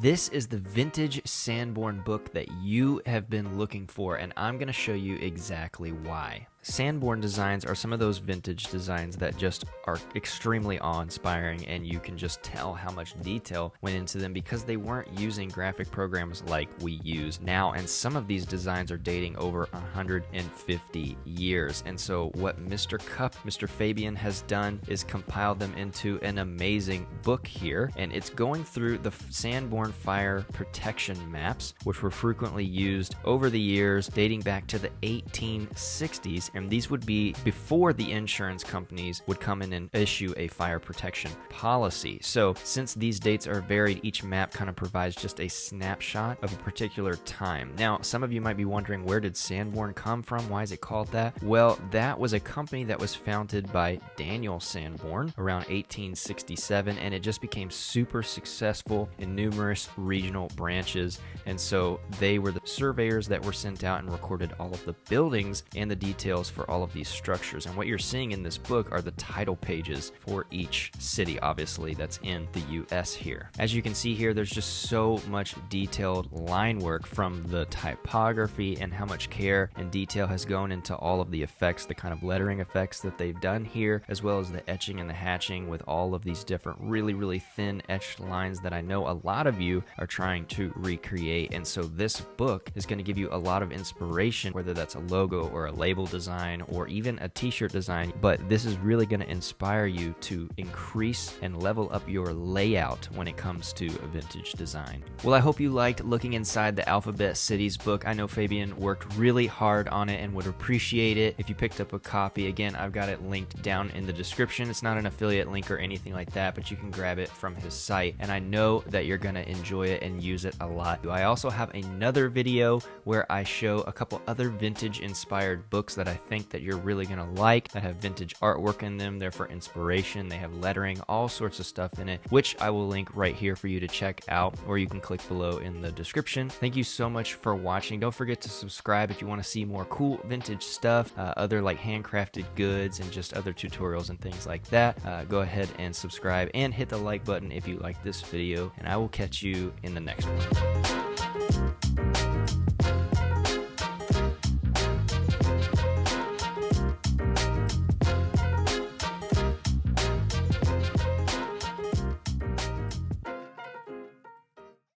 This is the vintage Sanborn book that you have been looking for, and I'm going to show you exactly why. Sanborn designs are some of those vintage designs that just are extremely awe-inspiring, and you can just tell how much detail went into them because they weren't using graphic programs like we use now, and some of these designs are dating over 150 years. And so what Mr. Cup, Mr. Fabian has done is compile them into an amazing book here, and it's going through the Sanborn fire protection maps, which were frequently used over the years dating back to the 1860s. And these would be before the insurance companies would come in and issue a fire protection policy. So since these dates are varied, each map kind of provides just a snapshot of a particular time. Now, some of you might be wondering, where did Sanborn come from? Why is it called that? Well, that was a company that was founded by Daniel Sanborn around 1867, and it just became super successful in numerous regional branches. And so they were the surveyors that were sent out and recorded all of the buildings and the details for all of these structures. And what you're seeing in this book are the title pages for each city, obviously, that's in the US here. As you can see here, there's just so much detailed line work from the typography and how much care and detail has gone into all of the effects, the kind of lettering effects that they've done here, as well as the etching and the hatching with all of these different really thin etched lines that I know a lot of you are trying to recreate. And so this book is going to give you a lot of inspiration, whether that's a logo or a label design or even a t-shirt design, but this is really going to inspire you to increase and level up your layout when it comes to a vintage design. Well, I hope you liked looking inside the Alphabet Cities book. I know Fabian worked really hard on it and would appreciate it if you picked up a copy. Again, I've got it linked down in the description. It's not an affiliate link or anything like that, but you can grab it from his site, and I know that you're going to enjoy it and use it a lot. I also have another video where I show a couple other vintage inspired books that I think that you're really going to like, that have vintage artwork in them. They're for inspiration. They have lettering, all sorts of stuff in it, which I will link right here for you to check out, or you can click below in the description. Thank you so much for watching. Don't forget to subscribe if you want to see more cool vintage stuff, other like handcrafted goods and just other tutorials and things like that. Go ahead and subscribe and hit the like button if you like this video, and I will catch you in the next one.